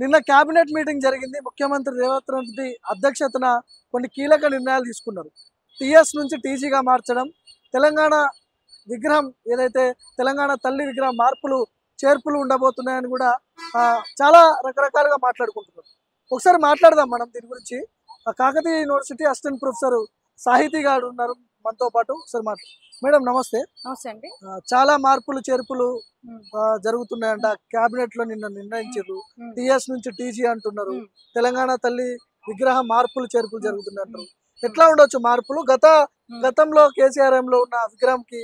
నిన్న cabinet meeting జరిగింది. ముఖ్యమంత్రి రేవంత్ రెడ్డి అధ్యక్షతన కొన్ని కీలక నిర్ణయాలు తీసుకున్నారు. టీఎస్ నుంచి టీజీగా మార్చడం, తెలంగాణ విగ్రహం ఏదైతే తెలంగాణ తల్లి విగ్రహం మార్పులు చేర్పులు ఉండబోతున్నాయని కూడా చాలా రకరకాలుగా మాట్లాడుకుంటున్నారు. ఒకసారి మాట్లాడదాం మనం దీని గురించి. కాకతీయ యూనివర్సిటీ అసిస్టెంట్ ప్రొఫెసర్ సాహితీ గారు ఉన్నారు మనతో పాటు. ఒకసారి మేడం నమస్తే. నమస్తే అండి. చాలా మార్పులు చేర్పులు జరుగుతున్నాయంట. కేబినెట్ లో నిన్న నిర్ణయించారు. టీఎస్ నుంచి టీజీ అంటున్నారు. తెలంగాణ తల్లి విగ్రహం మార్పులు చేర్పులు జరుగుతున్నట్టు. ఎట్లా ఉండొచ్చు మార్పులు? గతంలో కేసీఆర్ లో ఉన్న విగ్రహం కి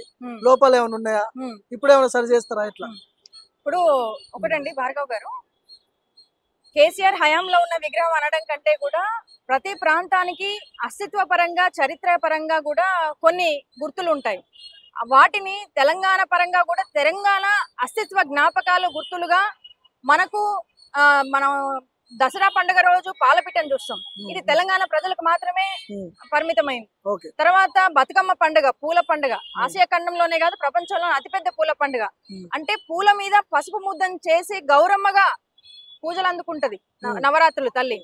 లోపాలు ఏమైనా ఉన్నాయా? ఇప్పుడు ఏమైనా సరి చేస్తారా? ఎట్లా? ఇప్పుడు ఒకటండి భార్గవ్ గారు, కేసీఆర్ హయాంలో ఉన్న విగ్రహం అనడం కంటే కూడా ప్రతి ప్రాంతానికి అస్తిత్వ పరంగా చరిత్ర పరంగా కూడా కొన్ని గుర్తులు ఉంటాయి. వాటిని తెలంగాణ పరంగా కూడా తెలంగాణ అస్తిత్వ జ్ఞాపకాలు గుర్తులుగా మనకు మనం దసరా పండుగ రోజు పాలపిట్టను చూస్తాం. ఇది తెలంగాణ ప్రజలకు మాత్రమే పరిమితమైంది. తర్వాత బతుకమ్మ పండుగ, పూల పండుగ ఆసియా ఖండంలోనే కాదు ప్రపంచంలో అతిపెద్ద పూల పండుగ. అంటే పూల మీద పసుపు ముద్దను చేసి గౌరమ్మగా పూజలు అందుకుంటది నవరాత్రులు తల్లి.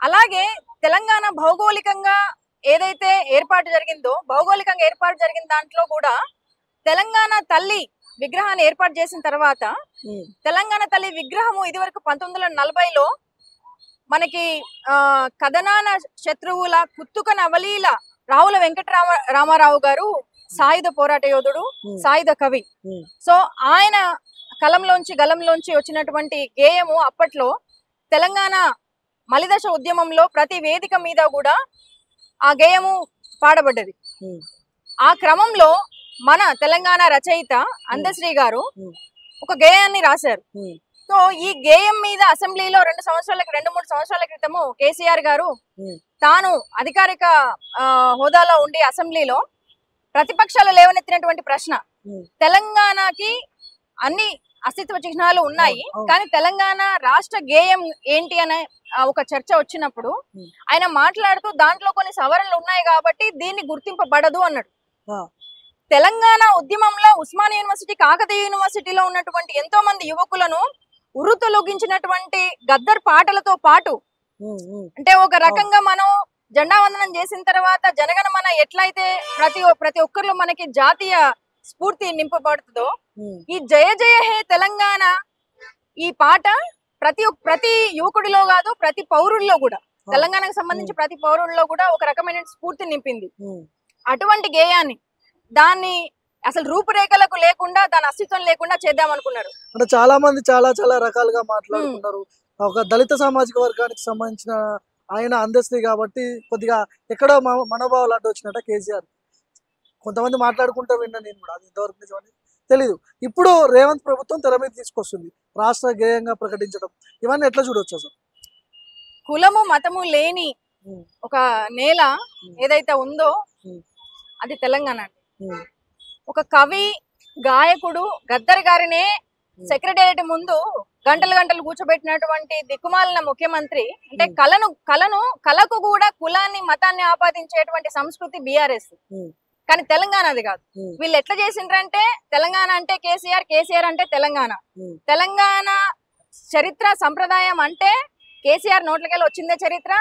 అలాగే తెలంగాణ భౌగోళికంగా ఏదైతే ఏర్పాటు జరిగిందో, భౌగోళికంగా ఏర్పాటు జరిగిన దాంట్లో కూడా తెలంగాణ తల్లి విగ్రహాన్ని ఏర్పాటు చేసిన తర్వాత తెలంగాణ తల్లి విగ్రహము ఇదివరకు 1940లో మనకి కథనాన శత్రువుల కుత్తుక నవలీల రావుల రామారావు గారు సాయుధ పోరాట యోధుడు, సాయుధ కవి. సో ఆయన గలంలోంచి వచ్చినటువంటి గేయము అప్పట్లో తెలంగాణ మలిదశ ఉద్యమంలో ప్రతి వేదిక మీద కూడా ఆ గేయము పాడబడ్డది. ఆ క్రమంలో మన తెలంగాణ రచయిత అందశ్రీ గారు ఒక గేయాన్ని రాశారు. సో ఈ గేయం మీద అసెంబ్లీలో 2-3 సంవత్సరాల క్రితము కేసీఆర్ గారు తాను అధికారిక హోదాలో ఉండి అసెంబ్లీలో ప్రతిపక్షాలు లేవనెత్తినటువంటి ప్రశ్న, తెలంగాణకి అన్ని అస్తిత్వ చిహ్నాలు ఉన్నాయి కానీ తెలంగాణ రాష్ట్ర గేయం ఏంటి అనే ఒక చర్చ వచ్చినప్పుడు ఆయన మాట్లాడుతూ దాంట్లో కొన్ని సవరణలు ఉన్నాయి కాబట్టి దీన్ని గుర్తింపబడదు అన్నాడు. తెలంగాణ ఉద్యమంలో ఉస్మానియా యూనివర్సిటీ, కాకతీయ యూనివర్సిటీలో ఉన్నటువంటి ఎంతో మంది యువకులను ఉరుతొలగించినటువంటి గద్దర్ పాటలతో పాటు, అంటే ఒక రకంగా మనం జెండా వందనం చేసిన తర్వాత జనగణమన ఎట్లయితే ప్రతి ఒక్కరిలో మనకి జాతీయ స్ఫూర్తి నింపబడుతుందో, ఈ జయ జయ హే తెలంగాణ ఈ పాట ప్రతి యువకుడిలో కాదు ప్రతి పౌరుల్లో కూడా, తెలంగాణకు సంబంధించి ప్రతి పౌరుల్లో కూడా ఒక రకమైన స్ఫూర్తి నింపింది. అటువంటి గేయాన్ని దాన్ని అసలు రూపురేఖలకు లేకుండా, దాని అస్తిత్వం లేకుండా చేద్దాం అనుకున్నారు. అంటే చాలా మంది చాలా రకాలుగా మాట్లాడుతున్నారు. ఒక దళిత సామాజిక వర్గానికి సంబంధించిన ఆయన అందశ్రీ కాబట్టి కొద్దిగా ఎక్కడో మనోభావాలు అడ్డు వచ్చినట్ట కేసీఆర్ కొంతమంది మాట్లాడుకుంటూ విన్నా నేను కూడా. అది ఇంతవరకు నిజమని తెలీదు. ఇప్పుడు రేవంత్ ప్రభుత్వం తెర మీద తీసుకొస్తుంది రాష్ట్ర గేయంగా ప్రకటించడం. ఇవన్నీ ఎట్లా చూడొచ్చు అసలు? కులము మతము లేని ఒక నేల ఏదైతే ఉందో అది తెలంగాణ. ఒక కవి, గాయకుడు గద్దర్ గారినే సెక్రటేరియట్ ముందు గంటలు కూర్చోబెట్టినటువంటి దిక్కుమాలిన ముఖ్యమంత్రి. అంటే కళకు కూడా కులాన్ని మతాన్ని ఆపాదించేటువంటి సంస్కృతి బీఆర్ఎస్. కానీ తెలంగాణ అది కాదు. వీళ్ళు ఎట్లా చేసిండ్రంటే తెలంగాణ అంటే కేసీఆర్ అంటే తెలంగాణ చరిత్ర సంప్రదాయం అంటే కేసీఆర్ నోట్లకెళ్ళి వచ్చిందే చరిత్ర,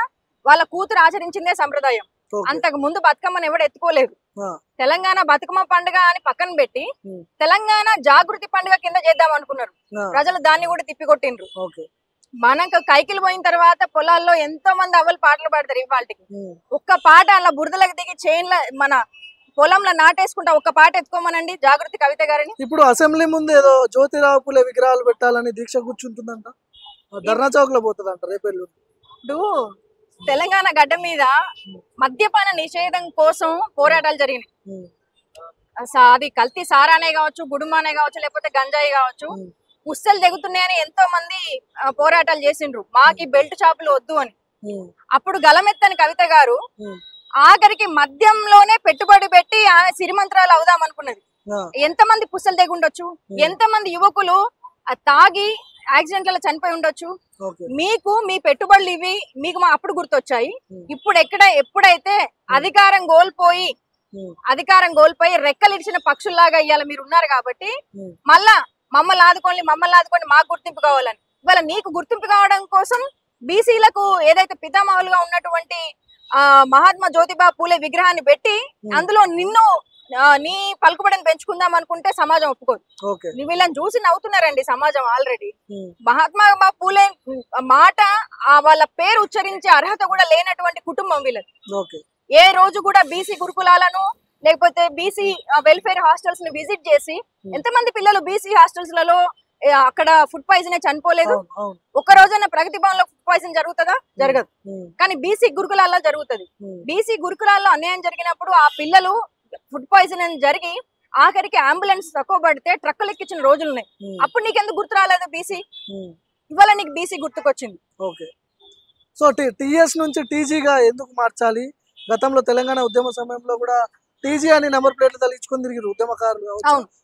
వాళ్ళ కూతురు ఆచరించిందే సంప్రదాయం. అంతకు ముందు బతుకమ్మను ఎవడు ఎత్తుకోలేదు. తెలంగాణ బతుకమ్మ పండుగ అని పక్కన పెట్టి తెలంగాణ జాగృతి పండుగ కింద చేద్దాం అనుకున్నారు. ప్రజలు దాన్ని కూడా తిప్పికొట్టిండ్రు. మనకు కైకిలు పోయిన తర్వాత పొలాల్లో ఎంతో మంది అవ్వలు పాటలు పాడతారు. ఇవాళకి ఒక్క పాట అలా బురదలకు దిగి చైన్ల మన పొలంలో నాటేసుకుంటా ఒక్క పాట ఎత్తుకోమనండి జాగృతి కవిత గారిని. ఇప్పుడు అసెంబ్లీ ముందు ఏదో జ్యోతిరావు పూలే విగ్రహాలు పెట్టాలని దీక్ష కూర్చుంటుందంట, ధర్నా చౌక్ లో పోతుందంట రేపెల్లు. ఇప్పుడు తెలంగాణ గడ్డ మీద మద్యపాన నిషేధం కోసం పోరాటాలు జరిగినాయి. అది కల్తీ సారానే కావచ్చు, గుడుమానే కావచ్చు, లేకపోతే గంజాయి కావచ్చు, పుస్తలు తెగుతున్నాయని ఎంతో మంది పోరాటాలు చేసిండ్రు. మాకి బెల్ట్ షాపులు వద్దు అని. అప్పుడు గలమెత్తని కవిత గారు ఆఖరికి మద్యంలోనే పెట్టుబడి పెట్టి ఆమె సిరిమంత్రాలు అవుదాం అనుకున్నది. ఎంతమంది పుస్తలు తెగుండొచ్చు, ఎంతమంది యువకులు తాగి యాక్సిడెంట్లలో చనిపోయి ఉండొచ్చు. మీ పెట్టుబడులు ఇవి మీకు అప్పుడు గుర్తొచ్చాయి. ఇప్పుడు ఎప్పుడైతే అధికారం కోల్పోయి రెక్కలిడిచిన పక్షుల్లాగా ఇయ్యాల మీరు ఉన్నారు కాబట్టి మళ్ళా మమ్మల్ని ఆదుకోండి మాకు గుర్తింపు కావాలని ఇవాళ నీకు గుర్తింపు కావడం కోసం బీసీలకు ఏదైతే పితామహులుగా ఉన్నటువంటి మహాత్మా జ్యోతిబా పూలే విగ్రహాన్ని పెట్టి అందులో నిన్ను నీ పలుకుబడిని పెంచుకుందాం అనుకుంటే సమాజం ఒప్పుకోదు. వీళ్ళని చూసి నవ్వుతున్నారండి సమాజం ఆల్రెడీ. మహాత్మా పూలే మాట వాళ్ళ పేరు ఉచ్చరించే అర్హత కూడా లేనటువంటి కుటుంబం వీళ్ళది. ఏ రోజు కూడా బీసీ గురుకులాలను లేకపోతే బీసీ వెల్ఫేర్ హాస్టల్స్ ని విజిట్ చేసి ఎంతమంది పిల్లలు బీసీ హాస్టల్స్ లలో అక్కడ ఫుడ్ పాయిజన్ చనిపోలేదు? ఒక్క రోజైనా ప్రగతి భవన్ లో ఫుడ్ పాయిజన్ జరుగుతుందా? జరగదు. కానీ బీసీ గురుకులాల్లో జరుగుతుంది. బీసీ గురుకులాల్లో అన్యాయం జరిగినప్పుడు ఆ పిల్లలు ఫుడ్ పాయిజన్ జరిగి ఆఖరికి అంబులెన్స్ తక్కువ పడితే ట్రక్కులు ఎక్కించిన రోజులు ఉన్నాయి. అప్పుడు నీకెందుకు గుర్తు రాలేదు బీసీ? ఇవాళ నీకు బీసీ గుర్తుకొచ్చింది. ఓకే, సో టీఎస్ నుంచి టీజీగా ఎందుకు మార్చాలి? గతంలో తెలంగాణ ఉద్యమ సమయంలో కూడా టీజీ అని నెంబర్ ప్లేట్లు తలించుకొని తిరిగి ఉద్యమకారులు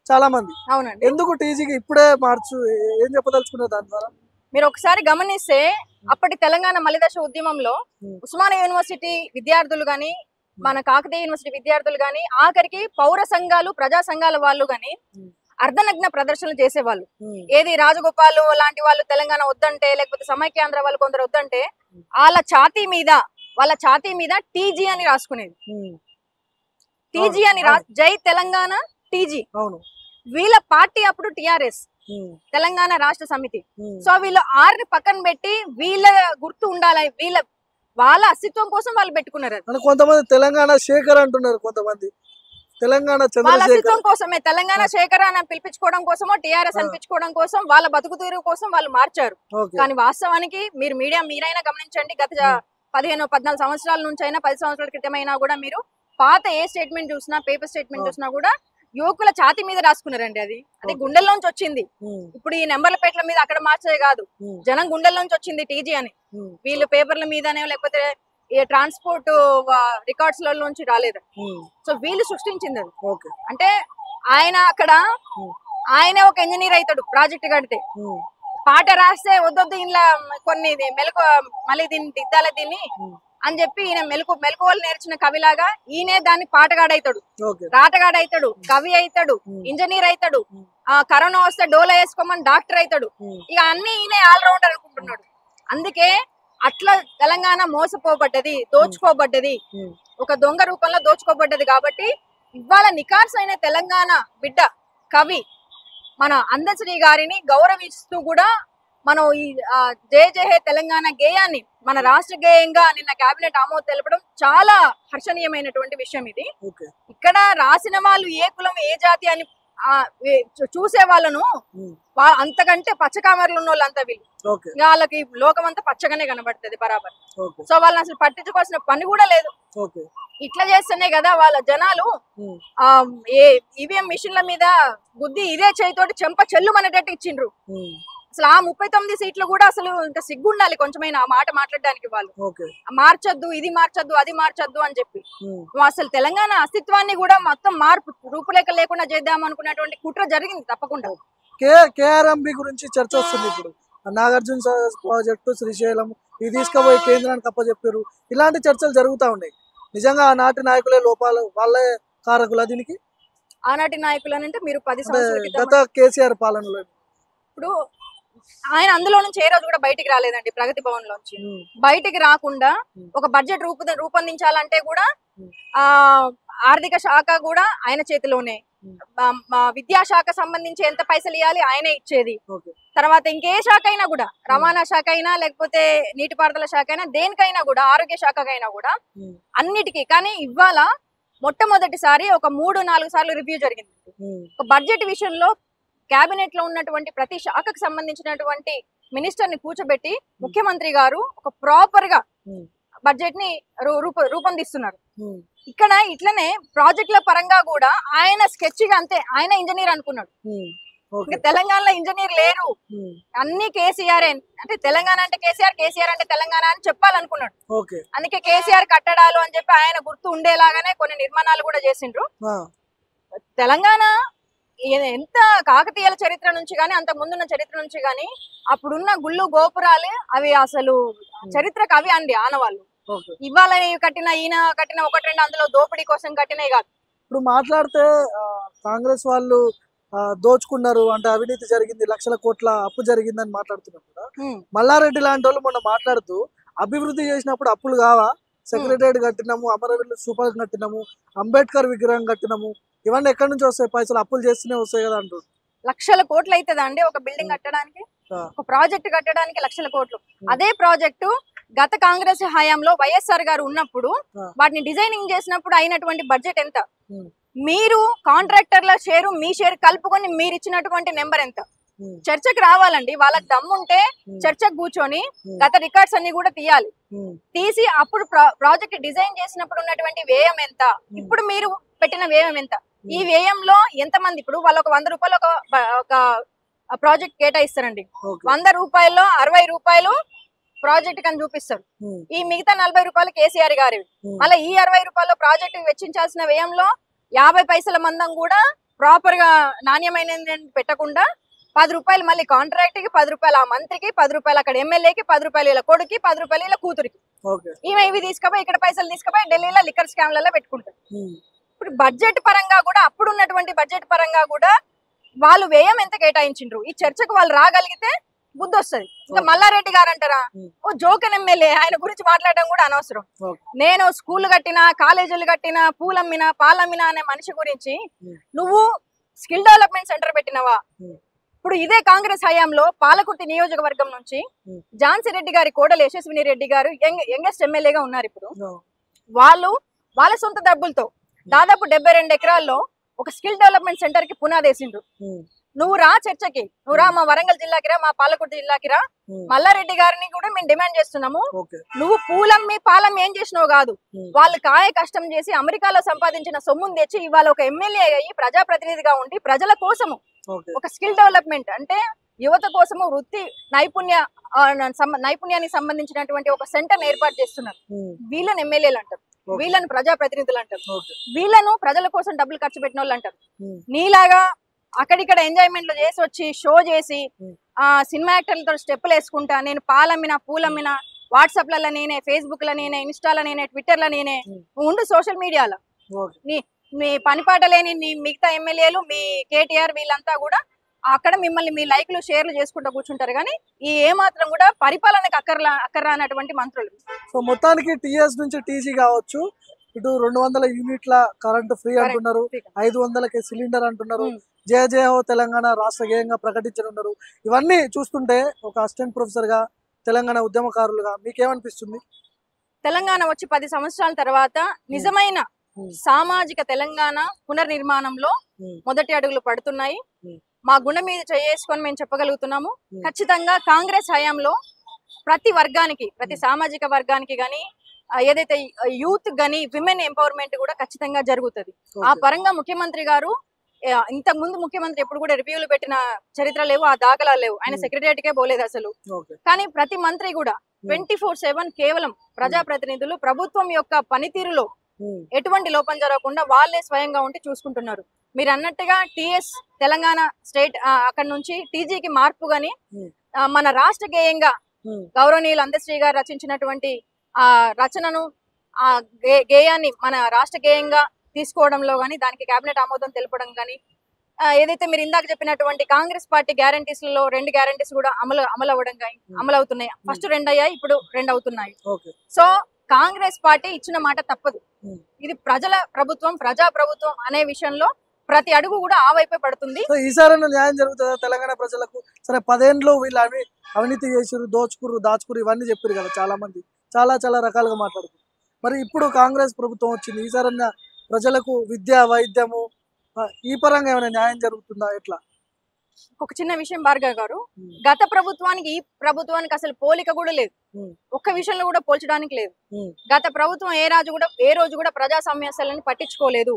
చాలా మంది. అవునండి. ఎందుకు టీజీకి ఇప్పుడే మార్చు? ఏం చెప్పదలుచుకున్నారు దాని ద్వారా? మీరు ఒకసారి గమనిస్తే అప్పటి తెలంగాణ మలిదశ ఉద్యమంలో ఉస్మానియా యూనివర్సిటీ విద్యార్థులు గాని, మన కాకతీయ యూనివర్సిటీ విద్యార్థులు గాని, ఆఖరికి పౌర సంఘాలు, ప్రజా సంఘాల వాళ్ళు గాని అర్ధనగ్న ప్రదర్శనలు చేసేవాళ్ళు. ఏది రాజగోపాల్ లాంటి వాళ్ళు తెలంగాణ వద్దంటే, లేకపోతే సమైక్యాంధ్ర వాళ్ళు కొందరు వద్దంటే వాళ్ళ ఛాతీ మీద టీజీ అని రాసుకునేది. టీజీ అని జై తెలంగాణ టీజీ. వీళ్ళ పార్టీ అప్పుడు టిఆర్ఎస్, తెలంగాణ రాష్ట్ర సమితి. సో వీళ్ళు ఆర్ని పక్కన పెట్టి వీళ్ళ గుర్తు ఉండాలి, వాళ్ళ అస్తిత్వం కోసం వాళ్ళు పెట్టుకున్నారు. కొంతమంది తెలంగాణ శేఖర్ అంటున్నారు, కొంతమంది తెలంగాణ వాళ్ళ అస్తిత్వం కోసమే తెలంగాణ శేఖర్ అని పిలిపించుకోవడం కోసమో టిఆర్ఎస్ అనిపించుకోవడం కోసం వాళ్ళ బతుకు తీరు కోసం వాళ్ళు మార్చారు. కానీ వాస్తవానికి మీరు మీరైనా గమనించండి, గత 15-14 సంవత్సరాల నుంచి అయినా 10 సంవత్సరాల క్రితమైనా కూడా మీరు పాత ఏ స్టేట్మెంట్ చూసినా, పేపర్ స్టేట్మెంట్ చూసినా కూడా యువకుల ఛాతి మీద రాసుకున్నారండి. అది గుండెల్లోంచి వచ్చింది. ఇప్పుడు ఈ నెంబర్ల పేట్ల మీద అక్కడ మార్చే కాదు, జనం గుండెల్లోంచి వచ్చింది టీజీ అని. వీళ్ళు పేపర్ల మీదనే లేకపోతే ట్రాన్స్పోర్ట్ రికార్డ్స్ నుంచి రాలేదు. సో వీళ్ళు సృష్టించింది అది. అంటే ఆయన ఒక ఇంజనీర్ అవుతాడు ప్రాజెక్ట్ కడితే, పాట రాస్తే వద్దొద్దు ఇలా కొన్ని మెలకు మళ్ళీ దీన్ని దిద్దాల దీన్ని అని చెప్పి ఈయన మెలకువలు నేర్చిన కవిలాగా ఈయనే దాన్ని పాటగాడైతాడు, రాటగాడైతాడు, కవి అవుతాడు, ఇంజనీర్ అవుతాడు, కరోనా వస్తే డోలా వేసుకోమని డాక్టర్ అవుతాడు. ఇక అన్ని ఈయనే ఆల్రౌండర్ అనుకుంటున్నాడు. అందుకే అట్లా తెలంగాణ మోసపోబడ్డది, దోచుకోబడ్డది, ఒక దొంగ రూపంలో దోచుకోబడ్డది. కాబట్టి ఇవాళ నికార్స్ అయిన తెలంగాణ బిడ్డ కవి మన అందశ్రీ గారిని గౌరవిస్తూ కూడా మనం ఈ జయ జయ హే తెలంగాణ గేయాన్ని మన రాష్ట్ర గేయంగా నిన్న కేబినెట్ ఆమోదం తెలపడం చాలా హర్షణీయమైనటువంటి విషయం. ఇది ఇక్కడ రాసిన వాళ్ళు ఏ కులం ఏ జాతి అని చూసే వాళ్ళను అంతకంటే పచ్చకామర్లు ఉన్న వాళ్ళంతా వీళ్ళు, వాళ్ళకి లోకం అంతా పచ్చగానే కనబడుతుంది బరాబర్. సో వాళ్ళని అసలు పట్టించుకోవాల్సిన పని కూడా లేదు. ఇట్లా చేస్తేనే కదా వాళ్ళ జనాలు ఈవీఎం మిషన్ల మీద బుద్ధి ఇదే చేయితోటి చెంప చెల్లు అనేటట్టు ఇచ్చిండ్రు. అసలు ఆ 39 సీట్లు కూడా అసలు ఇంకా సిగ్గుండాలి కొంచెమైనా ఆ మాట మాట్లాడడానికి. వాళ్ళు మార్చొద్దు, ఇది మార్చొద్దు, అది మార్చొద్దు అని చెప్పి అసలు తెలంగాణ అస్తిత్వాన్ని కూడా మొత్తం మార్పు రూపురేఖ లేకుండా చేద్దాం అనుకున్నటువంటి కుట్ర జరిగింది తప్పకుండా. కేఆర్ఎంబి గురించి చర్చ వస్తుంది ఇప్పుడు. నాగార్జున ప్రాజెక్టు, శ్రీశైలం ఇది తీసుకుపోయి కేంద్రానికి అప్పచెప్పారు. ఇలాంటి చర్చలు జరుగుతూ ఉన్నాయి. నిజంగా ఆనాటి నాయకులే లోపాలు, వాళ్ళే కారకులా దీనికి? ఆనాటి నాయకులు అంటే మీరు 10 సంవత్సరాల గత కేసీఆర్ పాలనలో ఇప్పుడు ఆయన అందులో నుంచి ఏ రోజు కూడా బయటికి రాలేదండి. ప్రగతి భవన్ లోంచి బయటికి రాకుండా ఒక బడ్జెట్ రూపొందించాలంటే కూడా ఆర్థిక శాఖ కూడా ఆయన చేతిలోనే, విద్యాశాఖ సంబంధించి ఎంత పైసలు ఇవ్వాలి ఆయనే ఇచ్చేది. తర్వాత ఇంకే శాఖ అయినా కూడా, రవాణా శాఖ అయినా లేకపోతే నీటిపారుదల శాఖ అయినా, దేనికైనా కూడా, ఆరోగ్య శాఖకైనా కూడా అన్నిటికీ. కానీ ఇవాళ మొట్టమొదటిసారి ఒక 3-4 సార్లు రివ్యూ జరిగింది. ఒక బడ్జెట్ విషయంలో కేబినెట్ లో ఉన్నటువంటి ప్రతి శాఖకు సంబంధించినటువంటి మినిస్టర్ ని కూర్చోబెట్టి ముఖ్యమంత్రి గారు ఒక ప్రాపర్ గా బడ్జెట్ ని రూపొందిస్తున్నారు. ఇక్కడ ఇట్లనే ప్రాజెక్టుల పరంగా కూడా ఆయన స్కెచ్ గా అంతే, ఆయన ఇంజనీర్ అనుకున్నాడు. తెలంగాణలో ఇంజనీర్ లేరు, అన్ని కేసీఆర్. అంటే తెలంగాణ అంటే కేసీఆర్, కేసీఆర్ అంటే తెలంగాణ అని చెప్పాలనుకున్నాడు. అందుకే కేసీఆర్ కట్టడాలు అని చెప్పి ఆయన గుర్తు ఉండేలాగానే కొన్ని నిర్మాణాలు కూడా చేసిండ్రు. తెలంగాణ ఎంత కాకతీయుల చరిత్ర నుంచి గానీ, అంత ముందున్న చరిత్ర నుంచి గానీ అప్పుడున్న గుళ్ళు గోపురాలే అవి అసలు చరిత్రకు అవి అండి ఆనవాళ్ళు. ఇవాళ ఈయన కట్టిన 1-2 అందులో దోపిడీ కోసం కట్టినవి కాదు. ఇప్పుడు మాట్లాడితే కాంగ్రెస్ వాళ్ళు దోచుకున్నారు అంటే అవినీతి జరిగింది, లక్షల కోట్ల అప్పు జరిగిందని మాట్లాడుతున్నారు కదా. మల్లారెడ్డి లాంటి వాళ్ళు మొన్న మాట్లాడుతూ అభివృద్ధి చేసినప్పుడు అప్పులు కావా, సెక్రటరియట్ కట్టినాము, అమరవీరుల స్థూపం కట్టినాము, అంబేద్కర్ విగ్రహం కట్టినాము, ఇవన్నీ ఎక్కడి నుంచి వస్తాయి పైసలు, అప్పులు చేస్తూనే వస్తాయి కదా అంటారు. లక్షల కోట్లు అవుతుందా అండి ఒక బిల్డింగ్ కట్టడానికి, ఒక ప్రాజెక్ట్ కట్టడానికి లక్షల కోట్లు. అదే ప్రాజెక్టు గత కాంగ్రెస్ హయాంలో వైఎస్ఆర్ గారు ఉన్నప్పుడు వాటిని డిజైనింగ్ చేసినప్పుడు అయినటువంటి బడ్జెట్ ఎంత, మీరు కాంట్రాక్టర్ల షేరు మీ షేర్ కలుపుకొని మీరు ఇచ్చినటువంటి నెంబర్ ఎంత? చర్చకు రావాలండి, వాళ్ళకి దమ్ముంటే చర్చకు కూర్చొని గత రికార్డ్స్ అన్ని కూడా తీయాలి. తీసి అప్పుడు ప్రాజెక్ట్ డిజైన్ చేసినప్పుడు ఉన్నటువంటి వ్యయం ఎంత, ఇప్పుడు మీరు పెట్టిన వ్యయం ఎంత, ఈ వ్యయంలో ఎంతమంది, ఇప్పుడు వాళ్ళు ఒక 100 రూపాయలు ఒక ప్రాజెక్ట్ కేటాయిస్తారండి, 100 రూపాయల్లో 60 రూపాయలు ప్రాజెక్ట్ కని చూపిస్తారు, ఈ మిగతా 40 రూపాయలు కేసీఆర్ గారివి. మళ్ళీ ఈ 60 రూపాయలు ప్రాజెక్ట్ వెచ్చించాల్సిన వ్యయంలో 50 పైసల మందం కూడా ప్రాపర్ గా నాణ్యమైన పెట్టకుండా 10 రూపాయలు మళ్ళీ కాంట్రాక్ట్ కి, 10 రూపాయలు ఆ మంత్రికి, 10 రూపాయలు అక్కడ ఎమ్మెల్యేకి, 10 రూపాయలు ఇలా కొడుకి, 10 రూపాయలు ఇలా కూతురికి, ఈమె ఇవి తీసుకుపోయి ఇక్కడ పైసలు తీసుకుపోయి ఢిల్లీలో లిక్కర్ స్కామ్లలో పెట్టుకుంటారు. ఇప్పుడు బడ్జెట్ పరంగా కూడా, అప్పుడు ఉన్నటువంటి బడ్జెట్ పరంగా కూడా వాళ్ళు వ్యయం ఎంత కేటాయించిండ్రు, ఈ చర్చకు వాళ్ళు రాగలిగితే బుద్ధి వస్తుంది. ఇంకా మల్లారెడ్డి గారు అంటారా, ఓ జోకన్ ఎమ్మెల్యే, ఆయన గురించి మాట్లాడడం కూడా అనవసరం. నేను స్కూల్ కట్టినా, కాలేజీలు కట్టినా, పూలమ్మినా, పాలమ్మినా అనే మనిషి గురించి నువ్వు స్కిల్ డెవలప్మెంట్ సెంటర్ పెట్టినవా? ఇప్పుడు ఇదే కాంగ్రెస్ హయాంలో పాలకుర్తి నియోజకవర్గం నుంచి ఝాన్సీ రెడ్డి గారి కోడలు యశస్విని రెడ్డి గారు యంగెస్ట్ ఎమ్మెల్యేగా ఉన్నారు. ఇప్పుడు వాళ్ళు వాళ్ళ సొంత డబ్బులతో దాదాపు 72 ఎకరాల్లో ఒక స్కిల్ డెవలప్మెంట్ సెంటర్ కి పునాదేసిండ్రు. నువ్వు రా చర్చకి, నువ్వు రా మా వరంగల్ జిల్లాకి రా, మా పాలకుర్తి జిల్లాకి రా. మల్లారెడ్డి గారిని కూడా మేము డిమాండ్ చేస్తున్నాము, నువ్వు పూలమ్మి పాలమ్మి ఏం చేసినావు కాదు, వాళ్ళు కాయ కష్టం చేసి అమెరికాలో సంపాదించిన సొమ్మును తెచ్చి ఇవాళ ఒక ఎమ్మెల్యే అయ్యి ప్రజాప్రతినిధిగా ఉండి ప్రజల కోసము ఒక స్కిల్ డెవలప్మెంట్ అంటే యువత కోసము వృత్తి నైపుణ్యానికి సంబంధించినటువంటి ఒక సెంటర్ ఏర్పాటు చేస్తున్నారు. వీళ్ళని ఎమ్మెల్యేలు అంటారు, వీళ్ళని ప్రజాప్రతినిధులు అంటారు, వీళ్ళను ప్రజల కోసం డబ్బులు ఖర్చు పెట్టిన వాళ్ళు అంటారు. నీలాగా అక్కడిక్కడ ఎంజాయ్మెంట్లు చేసి వచ్చి షో చేసి సినిమా యాక్టర్లతో స్టెప్పులు వేసుకుంటా, నేను పాలమ్మినా పూలమ్మినా, వాట్సాప్లలో నేనే, ఫేస్బుక్ లో నేనే, ఇన్స్టాలో నేనే, ట్విట్టర్ లో నేనే ఉండు, సోషల్ మీడియాలో మీ పనిపాట లేని నీ మిగతా ఎమ్మెల్యేలు, మీ కేటీఆర్ వీళ్ళంతా కూడా అక్కడ మిమ్మల్ని మీ లైక్లు షేర్లు చేసుకుంటూ కూర్చుంటారు. కానీ ఈ ఏమాత్రం కూడా పరిపాలనకు అక్కర్రానటువంటి మంత్రులు. సో మొత్తానికి టీఎస్ నుంచి టీజీ కావచ్చు, ఇటు 200 యూనిట్ల కరెంటు ఫ్రీ అంటున్నారు, 500కి సిలిండర్ అంటున్నారు, జయ జయ హో తెలంగాణ రాష్ట్ర గేయంగా ప్రకటించనున్నారు. ఇవన్నీ చూస్తుంటే ఒక అసిస్టెంట్ ప్రొఫెసర్ గా, తెలంగాణ ఉద్యమకారులుగా మీకేమనిపిస్తుంది? తెలంగాణ వచ్చి 10 సంవత్సరాల తర్వాత నిజమైన సామాజిక తెలంగాణ పునర్నిర్మాణంలో మొదటి అడుగులు పడుతున్నాయి. మా గుండె మీద చేసుకొని మేము చెప్పగలుగుతున్నాము, ఖచ్చితంగా కాంగ్రెస్ హయాంలో ప్రతి వర్గానికి, ప్రతి సామాజిక వర్గానికి గాని, ఏదైతే యూత్ గాని, విమెన్ ఎంపవర్మెంట్ కూడా ఖచ్చితంగా జరుగుతుంది. ఆ పరంగా ముఖ్యమంత్రి గారు ఇంతకు ముందు ముఖ్యమంత్రి ఎప్పుడు కూడా రివ్యూలు పెట్టిన చరిత్ర లేవు, ఆ దాఖలాలు లేవు, ఆయన సెక్రటరియట్కే పోలేదు అసలు. కానీ ప్రతి మంత్రి కూడా 24/7 కేవలం ప్రజాప్రతినిధులు ప్రభుత్వం యొక్క పనితీరులో ఎటువంటి లోపం జరగకుండా వాళ్ళే స్వయంగా ఉండి చూసుకుంటున్నారు. మీరు అన్నట్టుగా టిఎస్ తెలంగాణ స్టేట్ అక్కడ నుంచి టీజీకి మార్పు గాని, మన రాష్ట్ర గేయంగా గౌరవనీయులు అందశ్రీ గారు రచించినటువంటి ఆ రచనను, ఆ గేయాన్ని మన రాష్ట్ర గేయంగా తీసుకోవడంలో గానీ, దానికి కేబినెట్ ఆమోదం తెలపడం గానీ, ఏదైతే మీరు ఇందాక చెప్పినటువంటి కాంగ్రెస్ పార్టీ గ్యారంటీస్లలో 2 గ్యారంటీస్ కూడా అమలు అవ్వడం కానీ, అమలు అవుతున్నాయి. ఫస్ట్ 2 అయ్యాయి, ఇప్పుడు 2 అవుతున్నాయి. సో కాంగ్రెస్ పార్టీ ఇచ్చిన మాట తప్పదు. ఇది ప్రజల ప్రభుత్వం, ప్రజా ప్రభుత్వం అనే విషయంలో ప్రతి అడుగు కూడా ఆ వైపే పడుతుంది. ఈసారి న్యాయం జరుగుతుందా తెలంగాణ ప్రజలకు? సరే 10 ఏళ్ళు వీళ్ళు అవినీతి చేసారు, దాచుకురు ఇవన్నీ చెప్పారు కదా, చాలా మంది చాలా రకాలుగా మాట్లాడుతారు. మరి ఇప్పుడు కాంగ్రెస్ ప్రభుత్వం వచ్చింది, ఈసారి ప్రజలకు విద్య, వైద్యము ఈ పరంగా ఏమైనా న్యాయం జరుగుతుందా, ఎట్లా? ఒక చిన్న విషయం భార్గవ్ గారు, గత ప్రభుత్వానికి ఈ ప్రభుత్వానికి అసలు పోలిక కూడా లేదు, ఒక్క విషయంలో కూడా పోల్చడానికి లేదు. గత ప్రభుత్వం ఏ రోజు కూడా ప్రజా సమస్యలను పట్టించుకోలేదు.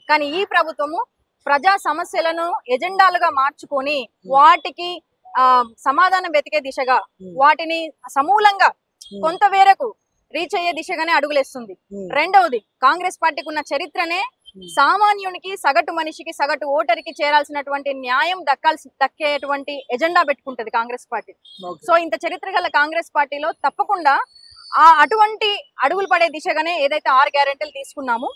కానీ ఈ ప్రభుత్వము ప్రజా సమస్యలను ఎజెండాలుగా మార్చుకొని వాటికి సమాధానం వెతికే దిశగా, వాటిని సమూలంగా కొంత మేరకు రీచ్ అయ్యే దిశగానే అడుగులేస్తుంది. రెండవది, కాంగ్రెస్ పార్టీకి ఉన్న చరిత్రనే సామాన్యునికి, సగటు మనిషికి, సగటు ఓటర్కి చేరాల్సినటువంటి న్యాయం దక్కేటువంటి ఎజెండా పెట్టుకుంటది కాంగ్రెస్ పార్టీ. సో ఇంత చరిత్ర గల కాంగ్రెస్ పార్టీలో తప్పకుండా అటువంటి అడుగులు పడే దిశగానే ఏదైతే 6 గ్యారెంటీలు తీసుకున్నాము,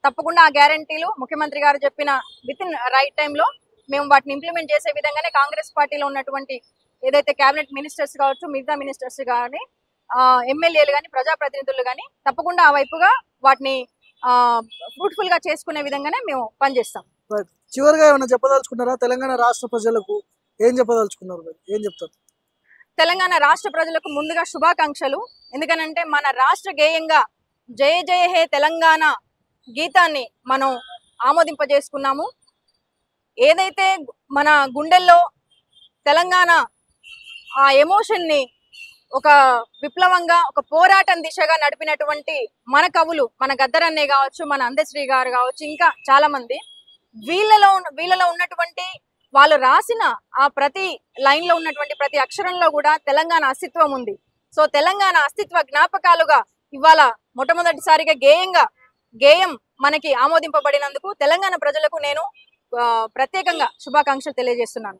తప్పకుండా ఆ గ్యారెంటీలు ముఖ్యమంత్రి గారు చెప్పిన విత్ ఇన్ రైట్ టైంలో మేము వాటిని ఇంప్లిమెంట్ చేసే విధంగానే కాంగ్రెస్ పార్టీలో ఉన్నటువంటి ఏదైతే కేబినెట్ మినిస్టర్స్ కావచ్చు, మిగతా మినిస్టర్స్ కానీ, ఎమ్మెల్యేలు కానీ, ప్రజాప్రతినిధులు కానీ తప్పకుండా ఆ వైపుగా వాటిని ఫ్రూట్ఫుల్ గా చేసుకునే విధంగానే మేము పనిచేస్తాం. చివరిగా ఏమైనా చెప్పదలుచుకున్నారా తెలంగాణ రాష్ట్ర ప్రజలకు? ఏం చెప్పదలుచుకున్నారు, ఏం చెప్తారు? తెలంగాణ రాష్ట్ర ప్రజలకు ముందుగా శుభాకాంక్షలు. ఎందుకనంటే మన రాష్ట్ర గేయంగా జయ జయ హే తెలంగాణ గీతాన్ని మనం ఆమోదింపజేసుకున్నాము. ఏదైతే మన గుండెల్లో తెలంగాణ ఆ ఎమోషన్ ని ఒక విప్లవంగా, ఒక పోరాటం దిశగా నడిపినటువంటి మన కవులు, మన గద్దరన్నే కావచ్చు, మన అందశ్రీ గారు కావచ్చు, ఇంకా చాలా మంది, వీళ్ళలో ఉన్నటువంటి వాళ్ళు రాసిన ఆ ప్రతి లైన్ లో ఉన్నటువంటి ప్రతి అక్షరంలో కూడా తెలంగాణ అస్తిత్వం ఉంది. సో తెలంగాణ అస్తిత్వ జ్ఞాపకాలుగా ఇవాళ మొట్టమొదటిసారిగా గేయం మనకి ఆమోదింపబడినందుకు తెలంగాణ ప్రజలకు నేను ప్రత్యేకంగా శుభాకాంక్షలు తెలియజేస్తున్నాను.